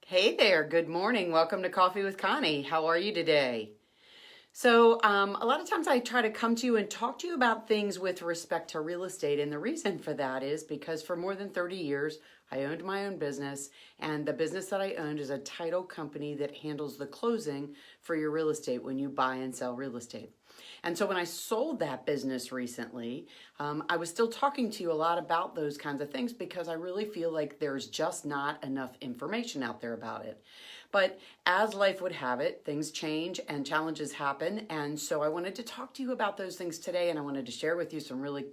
Hey there, good morning. Welcome to Coffee with Connie. How are you today? So, a lot of times I try to come to you and talk to you about things with respect to real estate. And the reason for that is because for more than 30 years, I owned my own business. And the business that I owned is a title company that handles the closing for your real estate when you buy and sell real estate. And so when I sold that business recently, I was still talking to you a lot about those kinds of things because I really feel like there's just not enough information out there about it. But as life would have it, things change and challenges happen. And so I wanted to talk to you about those things today, and I wanted to share with you some really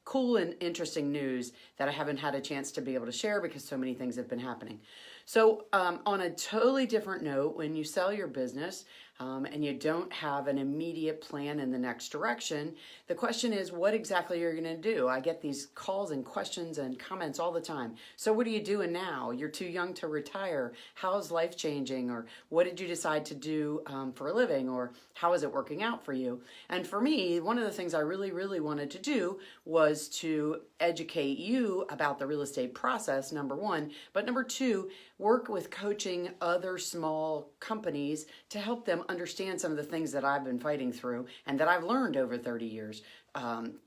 cool and interesting news that I haven't had a chance to be able to share because so many things have been happening. So on a totally different note, when you sell your business and you don't have an immediate plan in the next direction, the question is what exactly you're going to do. I get these calls and questions and comments all the time. So what are you doing now? You're too young to retire. How's life changing? Or what did you decide to do for a living? Or how is it working out for you? And for me, one of the things I really wanted to do was to educate you about the real estate process, number one, but number two, work with coaching other small companies to help them understand some of the things that I've been fighting through and that I've learned over 30 years.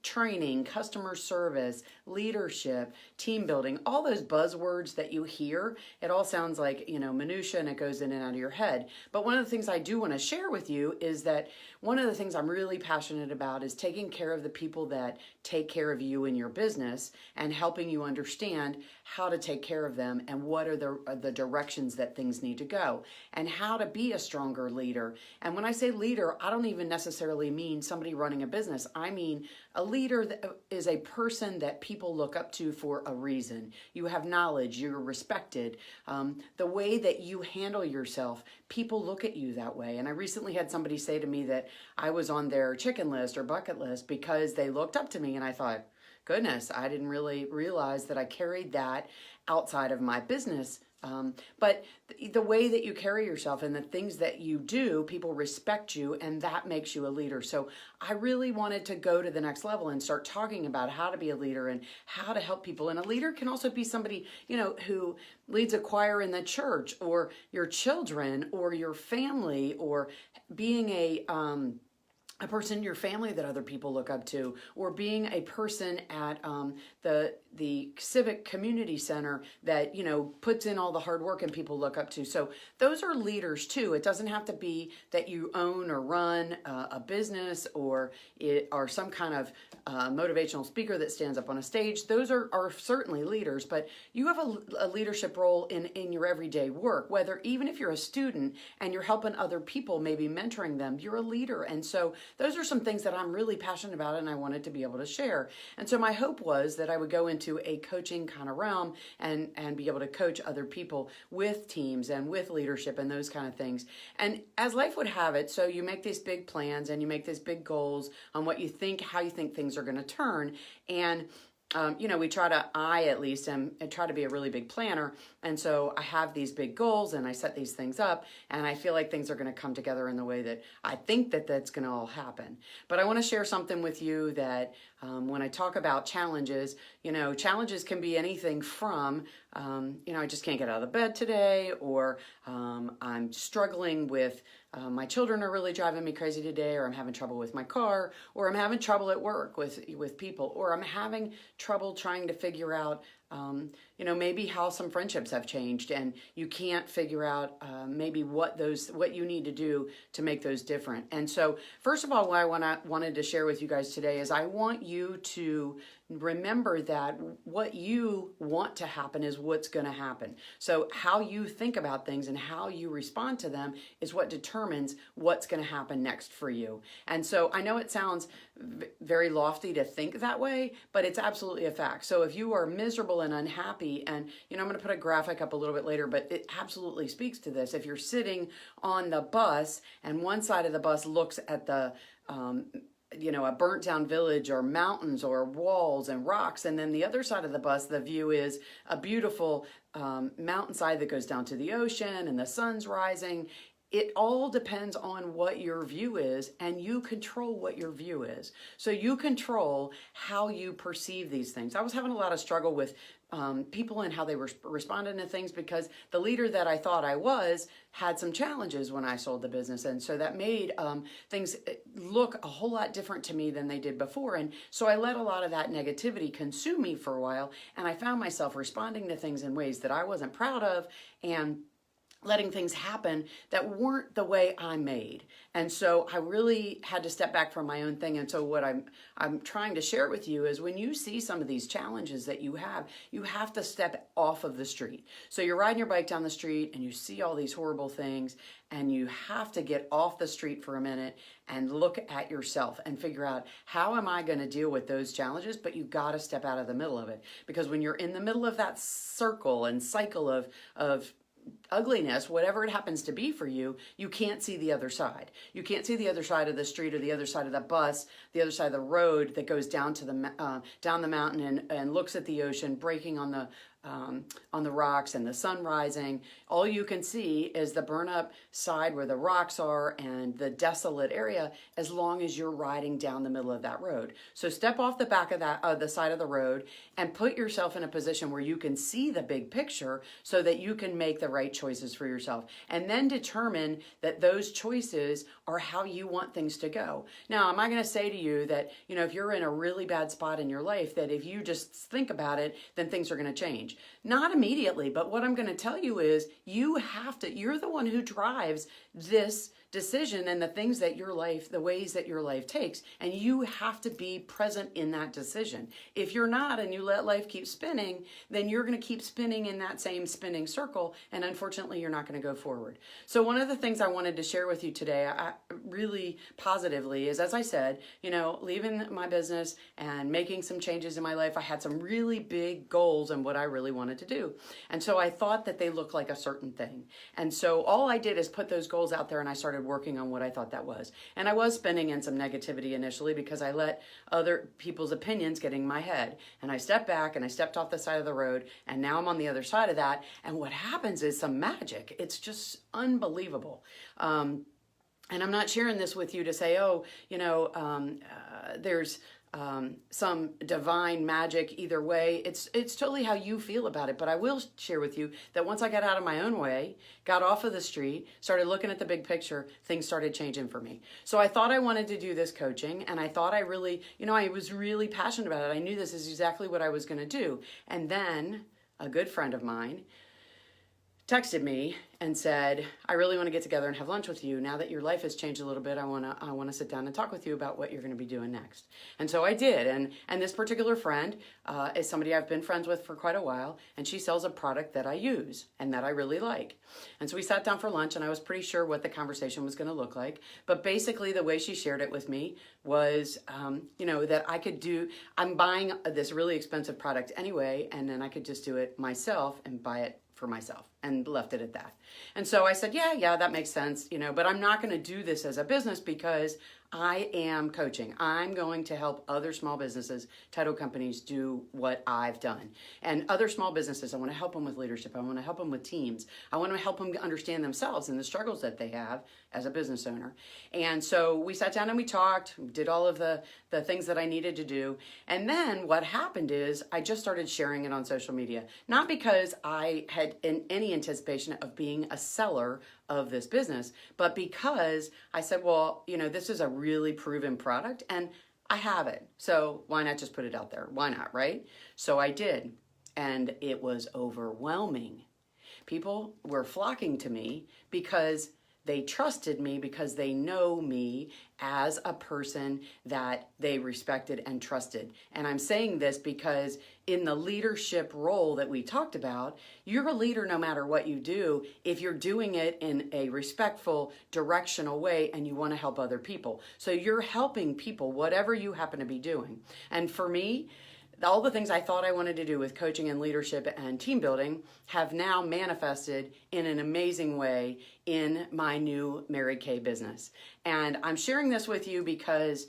Training, customer service, leadership, team building, all those buzzwords that you hear, it all sounds like, minutia and it goes in and out of your head. But one of the things I do want to share with you is that one of the things I'm really passionate about is taking care of the people that take care of you in your business and helping you understand how to take care of them and what are the directions that things need to go and how to be a stronger leader. And when I say leader, I don't even necessarily mean somebody running a business. I mean a leader that is a person that people look up to for a reason. You have knowledge, you're respected. The way that you handle yourself, people look at you that way. And I recently had somebody say to me that I was on their chicken list or bucket list because they looked up to me, and I thought, goodness, I didn't really realize that I carried that outside of my business. But the way that you carry yourself and the things that you do, people respect you, and that makes you a leader. So I really wanted to go to the next level and start talking about how to be a leader and how to help people. And a leader can also be somebody, who leads a choir in the church, or your children, or your family, or being a person in your family that other people look up to, or being a person at the civic community center that puts in all the hard work and people look up to. So those are leaders too. It doesn't have to be that you own or run a business or some kind of motivational speaker that stands up on a stage. Those are certainly leaders, but you have a leadership role in your everyday work, whether even if you're a student and you're helping other people, maybe mentoring them, you're a leader. And so those are some things that I'm really passionate about and I wanted to be able to share. And so my hope was that I would go into a coaching kind of realm and be able to coach other people with teams and with leadership and those kind of things. And as life would have it, so you make these big plans and you make these big goals on what you think, how you think things are going to turn. And I at least try to be a really big planner. And so I have these big goals and I set these things up and I feel like things are going to come together in the way that I think that that's going to all happen. But I want to share something with you that when I talk about challenges, challenges can be anything from, I just can't get out of the bed today, or I'm struggling with my children are really driving me crazy today, or I'm having trouble with my car, or I'm having trouble at work with people, or I'm having trouble trying to figure out, maybe how some friendships have changed and you can't figure out maybe what you need to do to make those different. And so first of all, what I wanted to share with you guys today is I want you to remember that what you want to happen is what's going to happen. So how you think about things and how you respond to them is what determines what's going to happen next for you. And so I know it sounds very lofty to think that way, but it's absolutely a fact. So if you are miserable and unhappy, and I'm going to put a graphic up a little bit later, but it absolutely speaks to this. If you're sitting on the bus and one side of the bus looks at the a burnt down village or mountains or walls and rocks, and then the other side of the bus, the view is a beautiful mountainside that goes down to the ocean and the sun's rising. it all depends on what your view is, and you control what your view is. So you control how you perceive these things. I was having a lot of struggle with people and how they were responding to things, because the leader that I thought I was had some challenges when I sold the business. And so that made things look a whole lot different to me than they did before. And so I let a lot of that negativity consume me for a while. And I found myself responding to things in ways that I wasn't proud of, and letting things happen that weren't the way I made. And so I really had to step back from my own thing. And so what I'm trying to share with you is, when you see some of these challenges that you have to step off of the street. So you're riding your bike down the street and you see all these horrible things, and you have to get off the street for a minute and look at yourself and figure out, how am I going to deal with those challenges? But you got to step out of the middle of it, because when you're in the middle of that circle and cycle of ugliness, whatever it happens to be for you, you can't see the other side. You can't see the other side of the street, or the other side of the bus, the other side of the road that goes down to the down the mountain and looks at the ocean breaking on the rocks and the sun rising. All you can see is the burn up side where the rocks are and the desolate area, as long as you're riding down the middle of that road. So step off the back of the side of the road and put yourself in a position where you can see the big picture, so that you can make the right choices for yourself, and then determine that those choices are how you want things to go. Now, am I going to say to you that, if you're in a really bad spot in your life, that if you just think about it, then things are going to change? Not immediately, but what I'm going to tell you is, you're the one who drives this decision and the things that the ways that your life takes, and you have to be present in that decision. If you're not, and you let life keep spinning, then you're going to keep spinning in that same spinning circle, and unfortunately you're not going to go forward. So one of the things I wanted to share with you today, really positively, is, as I said, leaving my business and making some changes in my life, I had some really big goals and what I really wanted to do. And so I thought that they looked like a certain thing. And so all I did is put those goals out there, and I started working on what I thought that was. And I was spinning in some negativity initially, because I let other people's opinions get in my head. And I stepped back and I stepped off the side of the road, and now I'm on the other side of that. And what happens is some magic. It's just unbelievable. And I'm not sharing this with you to say, there's some divine magic either way. It's totally how you feel about it. But I will share with you that once I got out of my own way, got off of the street, started looking at the big picture, things started changing for me. So I thought I wanted to do this coaching, and I thought I really, I was really passionate about it. I knew this is exactly what I was going to do. And then a good friend of mine texted me and said, I really want to get together and have lunch with you. Now that your life has changed a little bit, I want to sit down and talk with you about what you're going to be doing next. And so I did. And this particular friend is somebody I've been friends with for quite a while, and she sells a product that I use and that I really like. And so we sat down for lunch, and I was pretty sure what the conversation was going to look like. But basically the way she shared it with me was, that I'm buying this really expensive product anyway, and then I could just do it myself and buy it for myself, and left it at that. And so I said, yeah, that makes sense, but I'm not going to do this as a business, because I am coaching. I'm going to help other small businesses, title companies, do what I've done. And other small businesses, I want to help them with leadership. I want to help them with teams. I want to help them understand themselves and the struggles that they have as a business owner. And so we sat down and we talked, did all of the things that I needed to do. And then what happened is I just started sharing it on social media, not because I had any anticipation of being a seller of this business, but because I said, well, this is a really proven product and I have it. So why not just put it out there? Why not, right? So I did. And it was overwhelming. People were flocking to me because they trusted me, because they know me as a person that they respected and trusted. And I'm saying this because in the leadership role that we talked about, you're a leader no matter what you do, if you're doing it in a respectful, directional way and you want to help other people. So you're helping people, whatever you happen to be doing. And for me, all the things I thought I wanted to do with coaching and leadership and team building have now manifested in an amazing way in my new Mary Kay business. And I'm sharing this with you because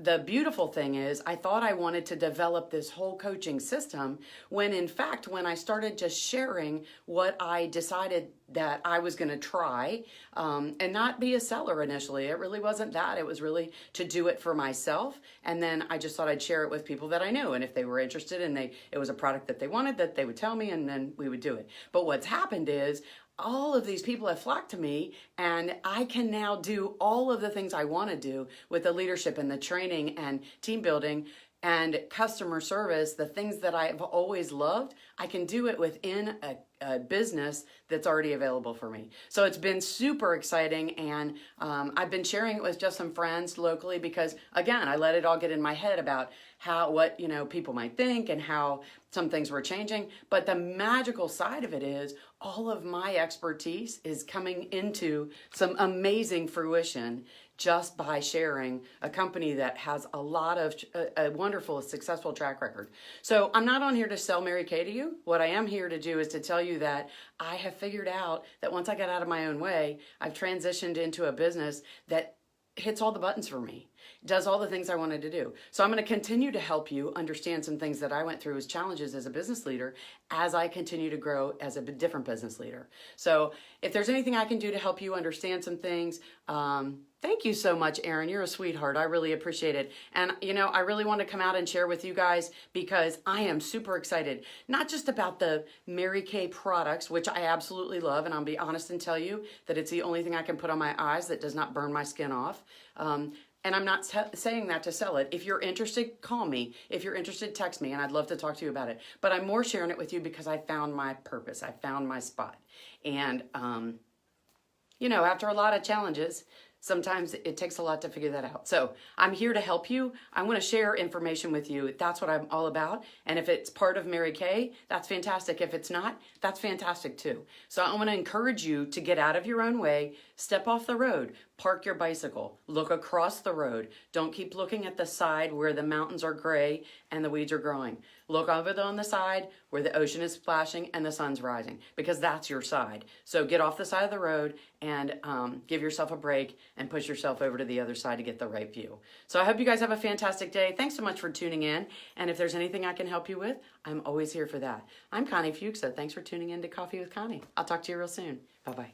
the beautiful thing is I thought I wanted to develop this whole coaching system when in fact, when I started just sharing what I decided that I was going to try and not be a seller initially. It really wasn't that. It was really to do it for myself. And then I just thought I'd share it with people that I knew. And if they were interested and it was a product that they wanted, that they would tell me and then we would do it. But what's happened is all of these people have flocked to me, and I can now do all of the things I want to do with the leadership and the training and team building and customer service, the things that I've always loved. I can do it within a business that's already available for me. So it's been super exciting, and I've been sharing it with just some friends locally because, again, I let it all get in my head about what people might think and how some things were changing. But the magical side of it is all of my expertise is coming into some amazing fruition just by sharing a company that has a lot of a wonderful, successful track record. So I'm not on here to sell Mary Kay to you. What I am here to do is to tell you that I have figured out that once I got out of my own way, I've transitioned into a business that hits all the buttons for me, does all the things I wanted to do. So I'm going to continue to help you understand some things that I went through as challenges as a business leader as I continue to grow as a different business leader. So if there's anything I can do to help you understand some things, thank you so much, Erin. You're a sweetheart. I really appreciate it. And, I really want to come out and share with you guys because I am super excited, not just about the Mary Kay products, which I absolutely love. And I'll be honest and tell you that it's the only thing I can put on my eyes that does not burn my skin off. And I'm not saying that to sell it. If you're interested, call me. If you're interested, text me, and I'd love to talk to you about it. But I'm more sharing it with you because I found my purpose. I found my spot. And, after a lot of challenges, sometimes it takes a lot to figure that out. So I'm here to help you. I want to share information with you. That's what I'm all about. And if it's part of Mary Kay, that's fantastic. If it's not, that's fantastic too. So I want to encourage you to get out of your own way, step off the road, park your bicycle, look across the road. Don't keep looking at the side where the mountains are gray and the weeds are growing. Look over on the side where the ocean is splashing and the sun's rising, because that's your side. So get off the side of the road and give yourself a break and push yourself over to the other side to get the right view. So I hope you guys have a fantastic day. Thanks so much for tuning in. And if there's anything I can help you with, I'm always here for that. I'm Connie Fuksa. Thanks for tuning in to Coffee with Connie. I'll talk to you real soon. Bye-bye.